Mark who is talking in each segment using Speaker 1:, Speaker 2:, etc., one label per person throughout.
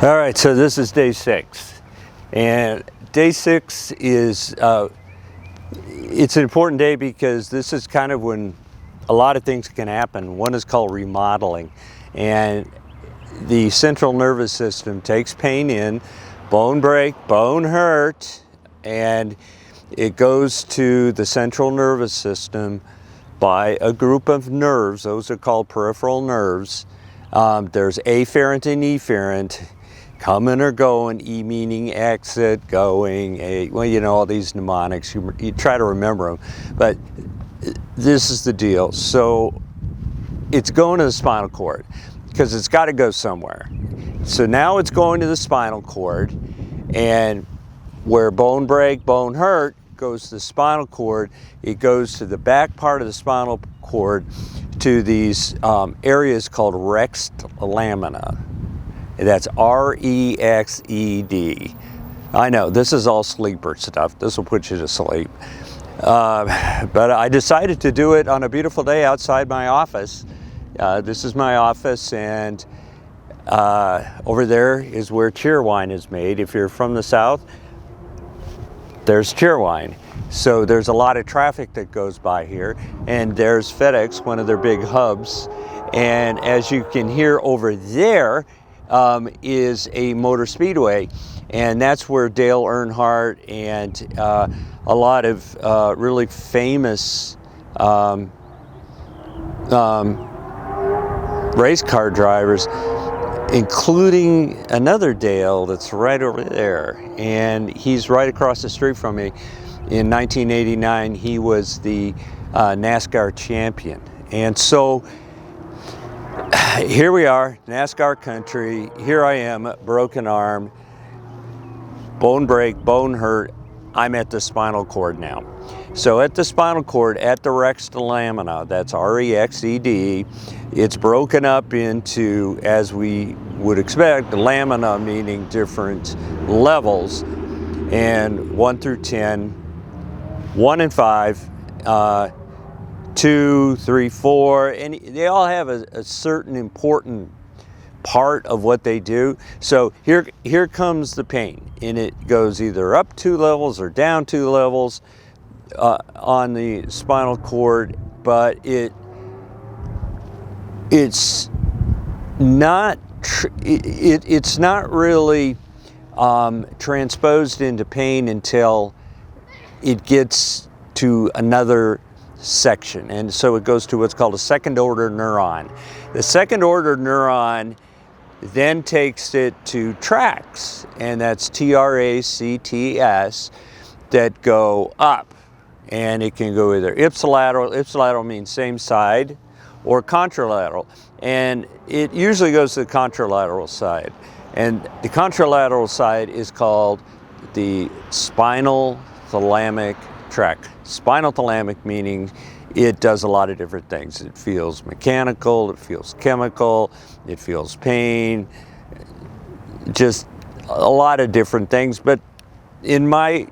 Speaker 1: All right, so this is day 6, and day 6 is it's an important day because this is kind of when a lot of things can happen. One is called remodeling, and the central nervous system takes pain in, bone break, bone hurt, and it goes to the central nervous system by a group of nerves. Those are called peripheral nerves. There's afferent and efferent. Coming or going, E meaning exit, going, A, well, you know, all these mnemonics, you try to remember them, but this is the deal. So it's going to the spinal cord because it's got to go somewhere. So now it's going to the spinal cord, and where bone break, bone hurt goes to the spinal cord, it goes to the back part of the spinal cord to these areas called rexed lamina. That's R-E-X-E-D. I know, this is all sleeper stuff. This will put you to sleep. But I decided to do it on a beautiful day outside my office. This is my office, and over there is where cheerwine is made. If you're from the South, there's cheerwine. So there's a lot of traffic that goes by here, and there's FedEx, one of their big hubs. And as you can hear over there, is a motor speedway, and that's where Dale Earnhardt and a lot of really famous race car drivers, including another Dale that's right over there, and he's right across the street from me. In 1989 he was the NASCAR champion. And so here we are, NASCAR country. Here I am, broken arm, bone break, bone hurt. I'm at the spinal cord now. So at the spinal cord, at the rexed lamina, that's R-E-X-E-D, it's broken up into, as we would expect, lamina meaning different levels, and 1 through 10, 1 and 5, 2, 3, 4, and they all have a certain important part of what they do. So here comes the pain, and it goes either up 2 levels or down 2 levels on the spinal cord, but it's not it's not really transposed into pain until it gets to another section, and so it goes to what's called a second order neuron. The second order neuron then takes it to tracts, and that's T-R-A-C-T-S, that go up, and it can go either ipsilateral means same side, or contralateral, and it usually goes to the contralateral side, and the contralateral side is called the spinal thalamic tract. Spinal thalamic meaning it does a lot of different things. It feels mechanical, it feels chemical, it feels pain, just a lot of different things. But in my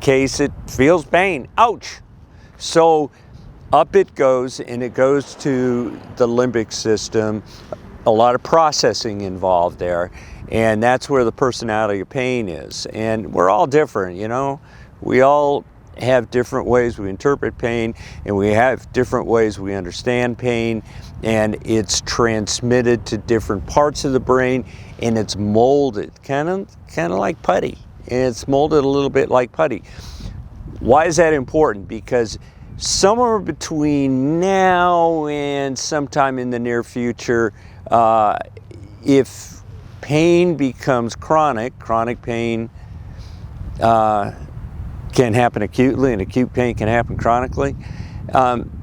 Speaker 1: case, it feels pain. Ouch! So up it goes, and it goes to the limbic system. A lot of processing involved there, and that's where the personality of pain is. And we're all different, you know. We all have different ways we interpret pain, and we have different ways we understand pain, and it's transmitted to different parts of the brain, and it's molded kind of like putty, and it's molded a little bit like putty. Why is that important? Because somewhere between now and sometime in the near future, if pain becomes chronic pain can happen acutely, and acute pain can happen chronically.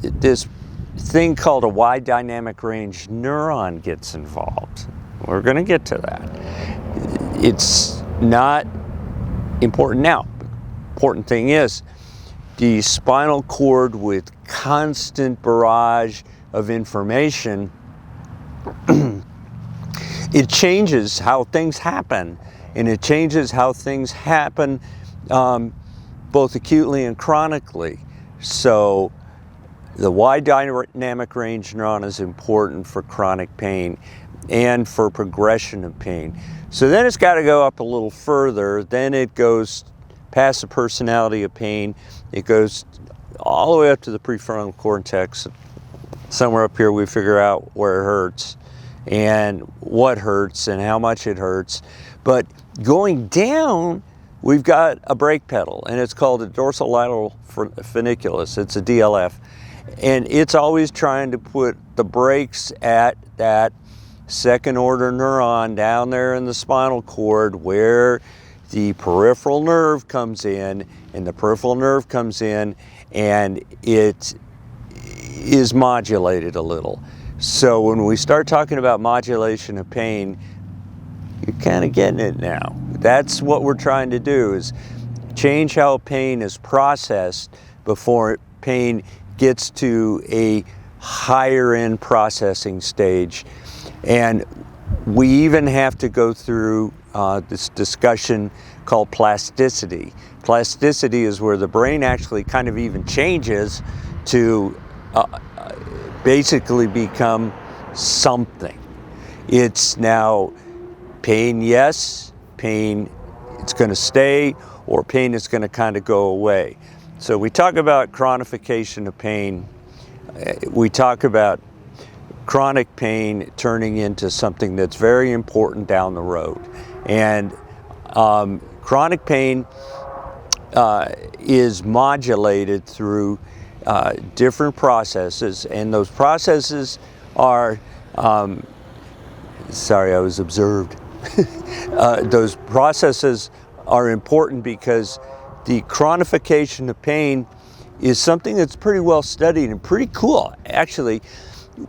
Speaker 1: This thing called a wide dynamic range neuron gets involved. We're going to get to that. It's not important now. Important thing is the spinal cord with constant barrage of information, it changes how things happen, and it changes how things happen both acutely and chronically. So The wide dynamic range neuron is important for chronic pain and for progression of pain. So then it's got to go up a little further. Then it goes past the personality of pain. It goes all the way up to the prefrontal cortex. Somewhere up here we figure out where it hurts and what hurts and how much it hurts. But going down, we've got a brake pedal, and it's called a dorsolateral funiculus. It's a DLF. And it's always trying to put the brakes at that second order neuron down there in the spinal cord where the peripheral nerve comes in, and the peripheral nerve comes in and it is modulated a little. So when we start talking about modulation of pain, you're kind of getting it now. That's what we're trying to do, is change how pain is processed before pain gets to a higher end processing stage. And we even have to go through this discussion called plasticity. Plasticity is where the brain actually kind of even changes to basically become something. It's now pain, yes, pain, it's going to stay, or pain is going to kind of go away. So we talk about chronification of pain. We talk about chronic pain turning into something that's very important down the road. And chronic pain is modulated through different processes, and those processes are, sorry, I was observed. Those processes are important because the chronification of pain is something that's pretty well studied and pretty cool. Actually,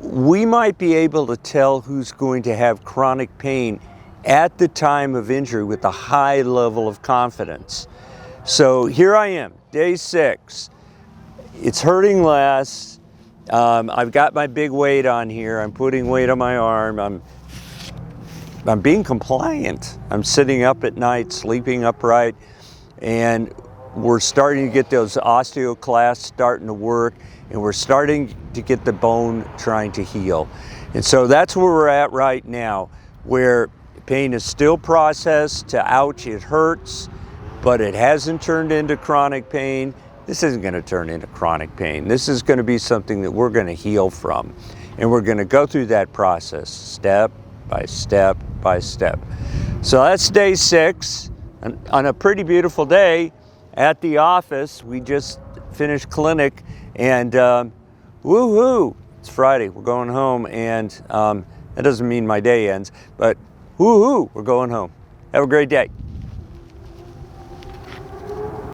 Speaker 1: we might be able to tell who's going to have chronic pain at the time of injury with a high level of confidence. So here I am, day 6. It's hurting less. I've got my big weight on here. I'm putting weight on my arm. I'm being compliant. I'm sitting up at night, sleeping upright, and we're starting to get those osteoclasts starting to work, and we're starting to get the bone trying to heal. And so that's where we're at right now, where pain is still processed to ouch, it hurts, but it hasn't turned into chronic pain. This isn't going to turn into chronic pain. This is going to be something that we're going to heal from. And we're going to go through that process step by step by step. So that's day 6. And on a pretty beautiful day at the office, we just finished clinic, and woohoo, it's Friday, we're going home, and that doesn't mean my day ends, but woohoo, we're going home. Have a great day.